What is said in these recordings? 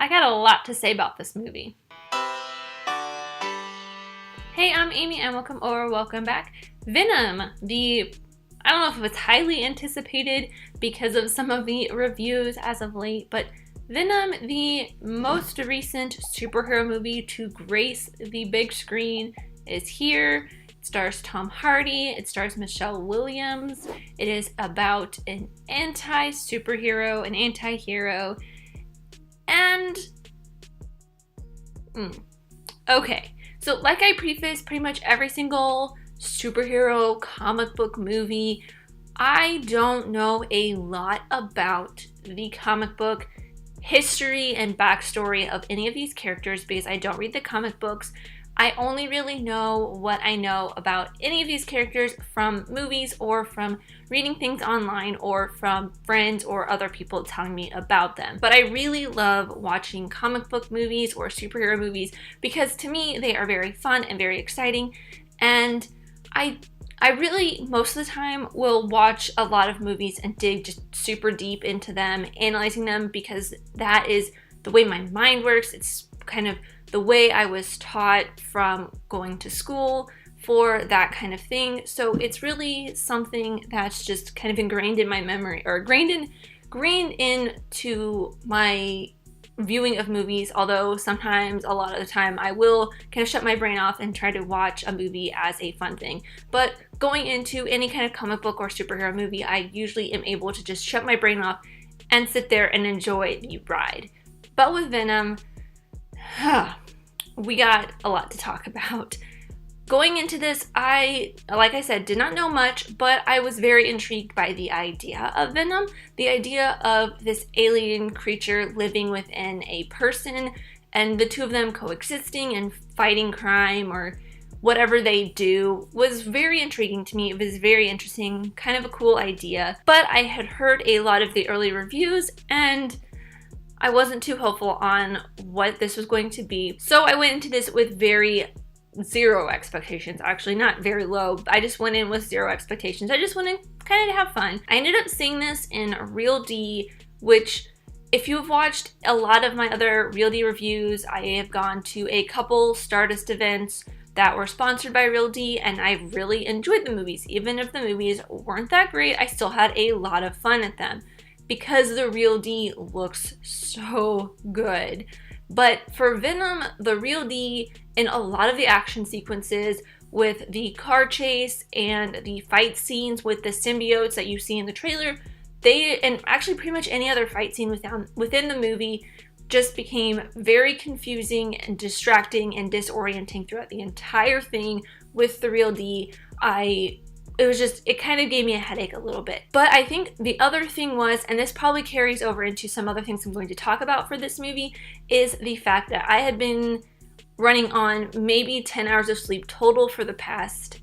I got a lot to say about this movie. Hey, I'm Amy and welcome back. Venom, I don't know if it's highly anticipated because of some of the reviews as of late, but Venom, the most recent superhero movie to grace the big screen, is here. It stars Tom Hardy, it stars Michelle Williams. It is about an anti-superhero, an anti-hero, and okay, so like I prefaced pretty much every single superhero comic book movie, I don't know a lot about the comic book history and backstory of any of these characters because I don't read the comic books. I only really know what I know about any of these characters from movies or from reading things online or from friends or other people telling me about them. But I really love watching comic book movies or superhero movies because to me they are very fun and very exciting, and I really, most of the time, will watch a lot of movies and dig just super deep into them, analyzing them, because that is the way my mind works. It's kind of the way I was taught from going to school for that kind of thing. So it's really something that's just kind of ingrained in my memory, or ingrained into my viewing of movies, although sometimes, a lot of the time, I will kind of shut my brain off and try to watch a movie as a fun thing. But going into any kind of comic book or superhero movie, I usually am able to just shut my brain off and sit there and enjoy the ride. But with Venom, we got a lot to talk about. Going into this, like I said, did not know much, but I was very intrigued by the idea of Venom, the idea of this alien creature living within a person, and the two of them coexisting and fighting crime or whatever they do was very intriguing to me. It was very interesting, kind of a cool idea, but I had heard a lot of the early reviews and I wasn't too hopeful on what this was going to be. So I went into this with zero expectations, actually not very low. I just went in with zero expectations. I just went in kind of to have fun. I ended up seeing this in Real D, which if you've watched a lot of my other Real D reviews, I have gone to a couple Stardust events that were sponsored by Real D, and I really enjoyed the movies. Even if the movies weren't that great, I still had a lot of fun at them because the Real D looks so good. But for Venom, the Real D, in a lot of the action sequences with the car chase and the fight scenes with the symbiotes that you see in the trailer, and actually pretty much any other fight scene within the movie, just became very confusing and distracting and disorienting throughout the entire thing with the Real D. It kind of gave me a headache a little bit. But I think the other thing was, and this probably carries over into some other things I'm going to talk about for this movie, is the fact that I had been running on maybe 10 hours of sleep total for the past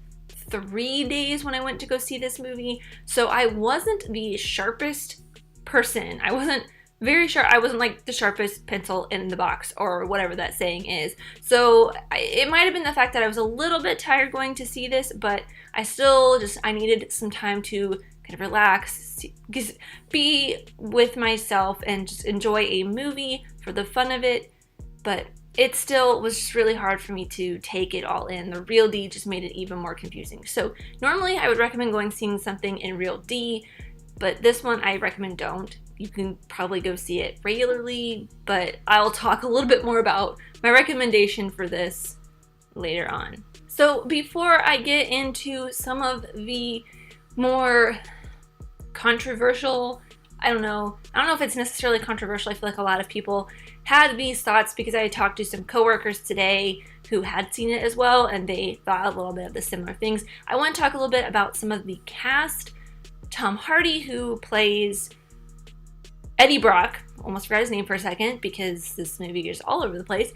3 days when I went to go see this movie. So I wasn't the sharpest person. I wasn't very sharp. I wasn't like the sharpest pencil in the box or whatever that saying is. So it might have been the fact that I was a little bit tired going to see this, but I needed some time to kind of relax, be with myself and just enjoy a movie for the fun of it. But it still was just really hard for me to take it all in. The Real D just made it even more confusing. So normally I would recommend seeing something in Real D, but this one I recommend don't. You can probably go see it regularly, but I'll talk a little bit more about my recommendation for this later on. So before I get into some of the more controversial, I don't know if it's necessarily controversial. I feel like a lot of people had these thoughts because I talked to some coworkers today who had seen it as well, and they thought a little bit of the similar things. I want to talk a little bit about some of the cast. Tom Hardy, who plays Eddie Brock, almost forgot his name for a second because this movie is all over the place,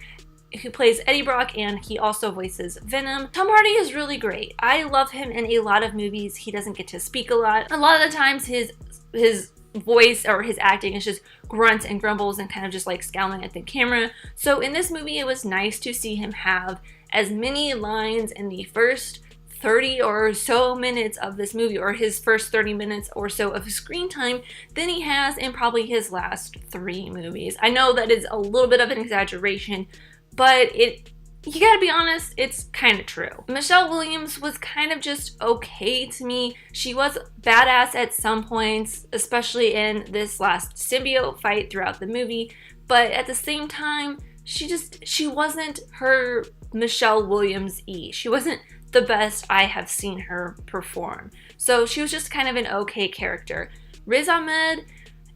who plays Eddie Brock, and he also voices Venom. Tom Hardy is really great. I love him in a lot of movies. He doesn't get to speak a lot. A lot of the times his voice or his acting is just grunts and grumbles and kind of just like scowling at the camera. So in this movie, it was nice to see him have as many lines in the first 30 or so minutes of this movie, or his first 30 minutes or so of screen time, than he has in probably his last 3 movies. I know that is a little bit of an exaggeration, but you gotta be honest, it's kind of true. Michelle Williams was kind of just okay to me. She was badass at some points, especially in this last symbiote fight throughout the movie, but at the same time, she wasn't her Michelle Williams-y. She wasn't the best I have seen her perform. So she was just kind of an okay character. Riz Ahmed,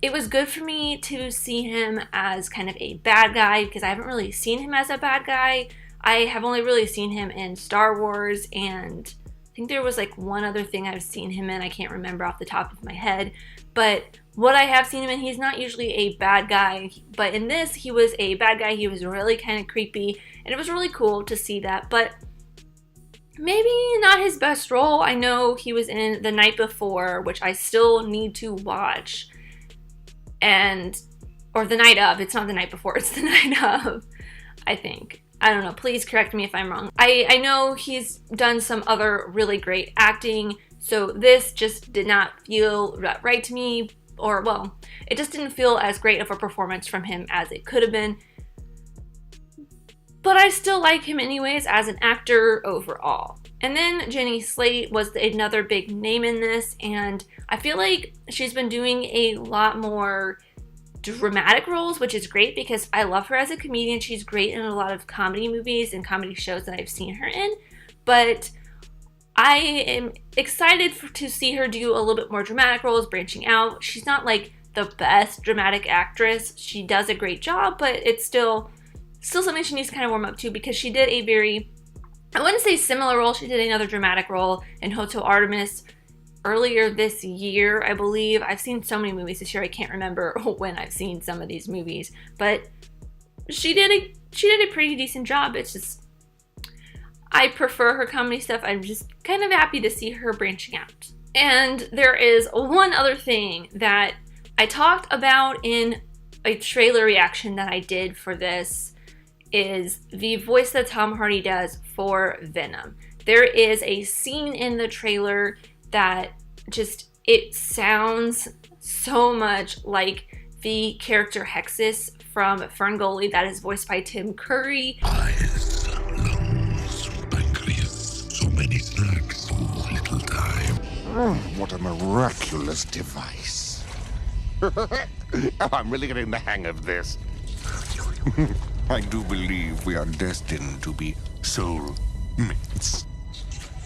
it was good for me to see him as kind of a bad guy, because I haven't really seen him as a bad guy. I have only really seen him in Star Wars, and I think there was like one other thing I've seen him in. I can't remember off the top of my head, but what I have seen him in, he's not usually a bad guy, but in this, he was a bad guy. He was really kind of creepy, and it was really cool to see that, but maybe not his best role. I know he was in The Night Before, which I still need to watch, or The Night Of. It's not The Night Before, it's The Night Of, I think. I don't know, please correct me if I'm wrong. I know he's done some other really great acting, so this just did not feel right to me, or well, it just didn't feel as great of a performance from him as it could have been. But I still like him anyways as an actor overall. And then Jenny Slate was another big name in this, and I feel like she's been doing a lot more dramatic roles, which is great because I love her as a comedian. She's great in a lot of comedy movies and comedy shows that I've seen her in, but I am excited to see her do a little bit more dramatic roles, branching out. She's not like the best dramatic actress. She does a great job, but it's still something she needs to kind of warm up to, because she did a very, I wouldn't say similar role, she did another dramatic role in Hotel Artemis earlier this year, I believe. I've seen so many movies this year, I can't remember when I've seen some of these movies, but she did a pretty decent job. It's just, I prefer her comedy stuff. I'm just kind of happy to see her branching out. And there is one other thing that I talked about in a trailer reaction that I did for this, is the voice that Tom Hardy does for Venom. There is a scene in the trailer that just, it sounds so much like the character Hexus from Ferngully that is voiced by Tim Curry. Eyes, lungs, pancreas, so many snacks, so little time. What a miraculous device. I'm really getting the hang of this. I do believe we are destined to be soulmates.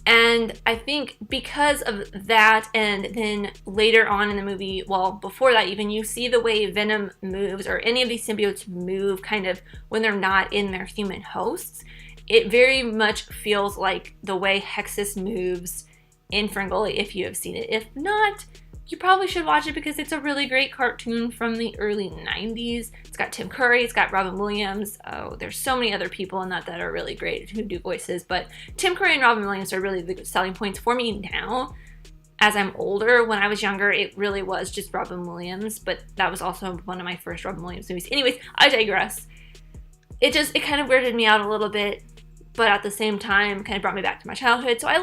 And I think because of that, and then later on in the movie, well, before that even, you see the way Venom moves, or any of these symbiotes move kind of when they're not in their human hosts. It very much feels like the way Hexus moves in Ferngully, if you have seen it. If not, you probably should watch it, because it's a really great cartoon from the early 90s. It's got Tim Curry, it's got Robin Williams. Oh, there's so many other people in that are really great who do voices, but Tim Curry and Robin Williams are really the selling points for me now. As I'm older, when I was younger, it really was just Robin Williams, but that was also one of my first Robin Williams movies. Anyways, I digress. It kind of weirded me out a little bit, but at the same time kind of brought me back to my childhood. So it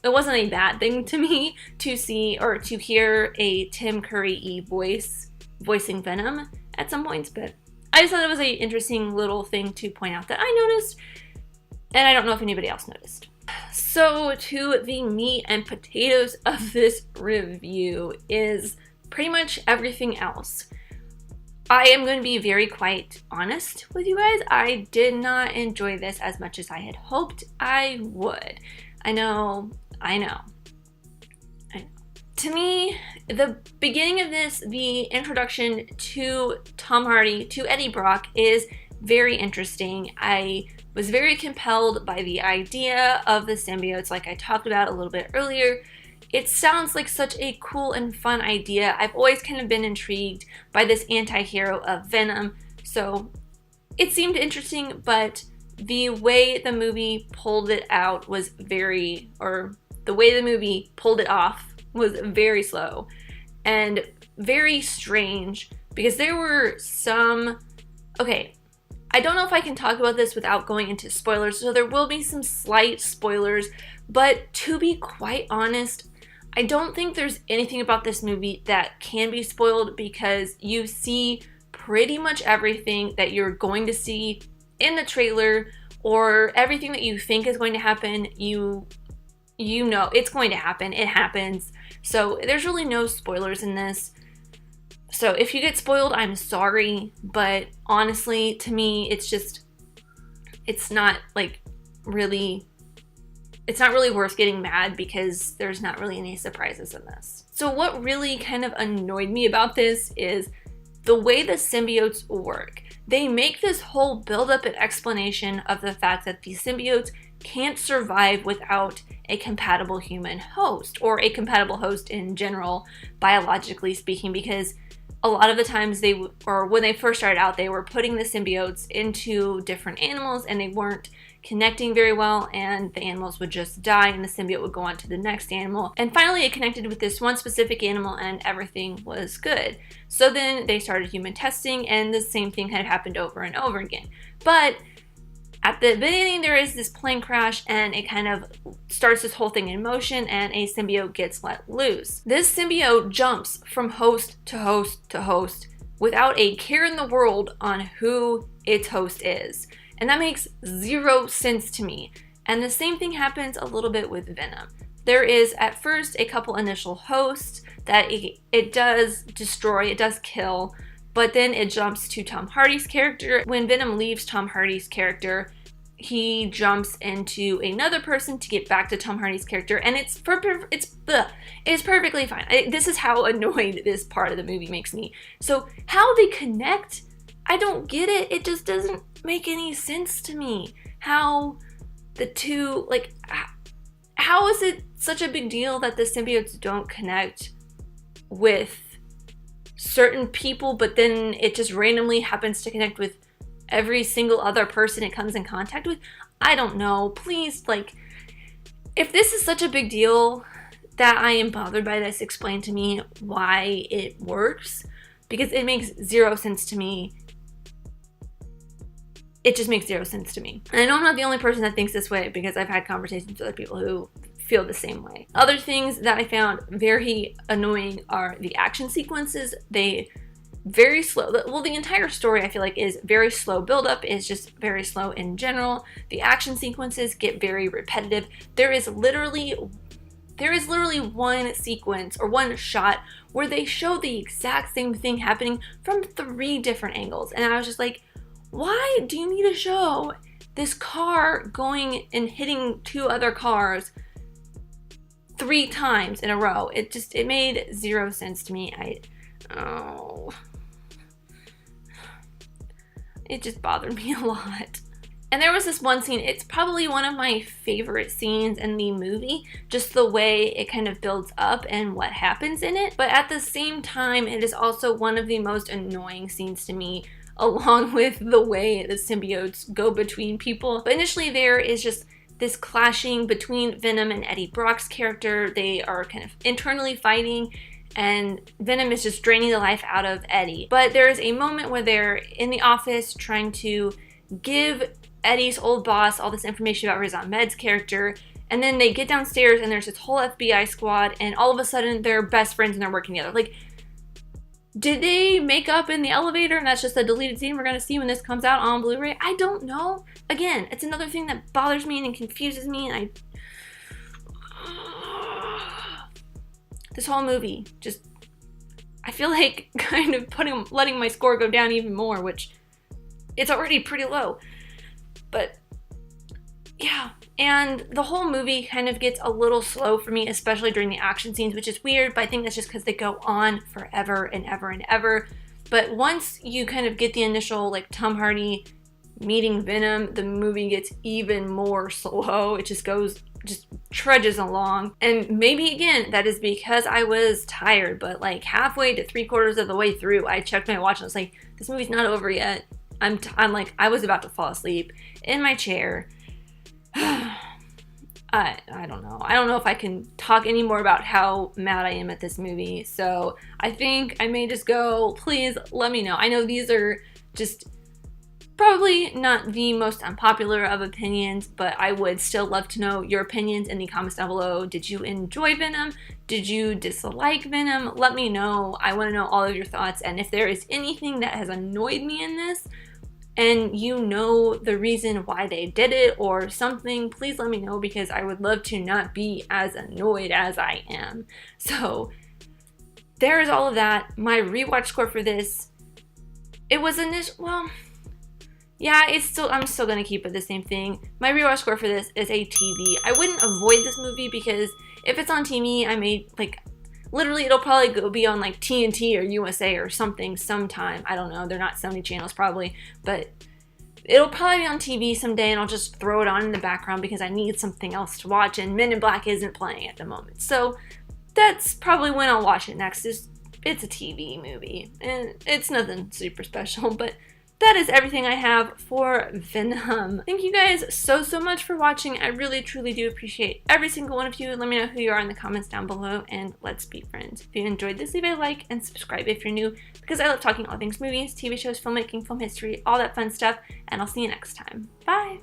wasn't a bad thing to me to see or to hear a Tim Curry voicing Venom at some points, but I just thought it was an interesting little thing to point out that I noticed, and I don't know if anybody else noticed. So to the meat and potatoes of this review is pretty much everything else. I am going to be very quite honest with you guys. I did not enjoy this as much as I had hoped I would. I know. To me, the beginning of this, the introduction to Tom Hardy, to Eddie Brock, is very interesting. I was very compelled by the idea of the symbiotes, like I talked about a little bit earlier. It sounds like such a cool and fun idea. I've always kind of been intrigued by this anti-hero of Venom, so it seemed interesting, but the way the movie pulled it out was the way the movie pulled it off was very slow and very strange, because there were some, okay, I don't know if I can talk about this without going into spoilers, so there will be some slight spoilers, but to be quite honest, I don't think there's anything about this movie that can be spoiled because you see pretty much everything that you're going to see in the trailer, or everything that you think is going to happen, you know it's going to happen. It happens. So there's really no spoilers in this. So if you get spoiled, I'm sorry, but honestly, to me, it's not really worth getting mad because there's not really any surprises in this. So what really kind of annoyed me about this is the way the symbiotes work. They make this whole build-up and explanation of the fact that these symbiotes can't survive without a compatible human host, or a compatible host in general, biologically speaking, because a lot of the times when they first started out, they were putting the symbiotes into different animals and they weren't connecting very well, and the animals would just die and the symbiote would go on to the next animal. And finally it connected with this one specific animal and everything was good. So then they started human testing and the same thing had happened over and over again. But at the beginning there is this plane crash and it kind of starts this whole thing in motion and a symbiote gets let loose. This symbiote jumps from host to host to host without a care in the world on who its host is. And that makes zero sense to me. And the same thing happens a little bit with Venom. There is at first a couple initial hosts that it does destroy, it does kill, but then it jumps to Tom Hardy's character. When Venom leaves Tom Hardy's character, he jumps into another person to get back to Tom Hardy's character, and it's perfectly fine. This is how annoyed this part of the movie makes me. So how they connect, I don't get it. It just doesn't make any sense to me. How the two, how is it such a big deal that the symbiotes don't connect with certain people, but then it just randomly happens to connect with every single other person it comes in contact with? I don't know. Please, if this is such a big deal that I am bothered by this, explain to me why it works, because it makes zero sense to me. It just makes zero sense to me. And I know I'm not the only person that thinks this way because I've had conversations with other people who feel the same way. Other things that I found very annoying are the action sequences. They very slow. Well, the entire story I feel like is very slow. Build-up is just very slow in general. The action sequences get very repetitive. There is literally one sequence or one shot where they show the exact same thing happening from 3 different angles. And I was just like, why do you need to show this car going and hitting 2 other cars 3 times in a row? It made zero sense to me. It just bothered me a lot. And there was this one scene, it's probably one of my favorite scenes in the movie, just the way it kind of builds up and what happens in it. But at the same time, it is also one of the most annoying scenes to me, along with the way the symbiotes go between people. But initially there is just this clashing between Venom and Eddie Brock's character. They are kind of internally fighting, and Venom is just draining the life out of Eddie. But there is a moment where they're in the office trying to give Eddie's old boss all this information about Riz Ahmed's character, and then they get downstairs and there's this whole FBI squad, and all of a sudden they're best friends and they're working together. Did they make up in the elevator and that's just a deleted scene we're going to see when this comes out on Blu-ray? I don't know. Again, it's another thing that bothers me and confuses me, and this whole movie just, I feel like kind of letting my score go down even more, which it's already pretty low. But yeah, and the whole movie kind of gets a little slow for me, especially during the action scenes, which is weird, but I think that's just because they go on forever and ever and ever. But once you kind of get the initial, Tom Hardy meeting Venom, the movie gets even more slow. It just trudges along. And maybe, again, that is because I was tired, but halfway to 3/4 of the way through, I checked my watch and I was like, this movie's not over yet. I was about to fall asleep in my chair. I don't know. I don't know if I can talk any more about how mad I am at this movie. So I think I may just go. Please let me know. I know these are just Probably not the most unpopular of opinions, but I would still love to know your opinions in the comments down below. Did you enjoy Venom? Did you dislike Venom? Let me know. I want to know all of your thoughts, and if there is anything that has annoyed me in this, and you know the reason why they did it or something, please let me know, because I would love to not be as annoyed as I am. So there is all of that. My rewatch score for this, it was well, yeah, I'm still gonna keep it the same thing. My rewatch score for this is a TV. I wouldn't avoid this movie because if it's on TV, I may, like, literally it'll probably be on like TNT or USA or something sometime. I don't know, they're not so many channels probably, but it'll probably be on TV someday and I'll just throw it on in the background because I need something else to watch, and Men in Black isn't playing at the moment. So that's probably when I'll watch it next. It's a TV movie and it's nothing super special, but that is everything I have for Venom. Thank you guys so much for watching. I really truly do appreciate every single one of you. Let me know who you are in the comments down below, and let's be friends. If you enjoyed this, leave a like and subscribe if you're new, because I love talking all things movies, TV shows, filmmaking, film history, all that fun stuff, and I'll see you next time. Bye!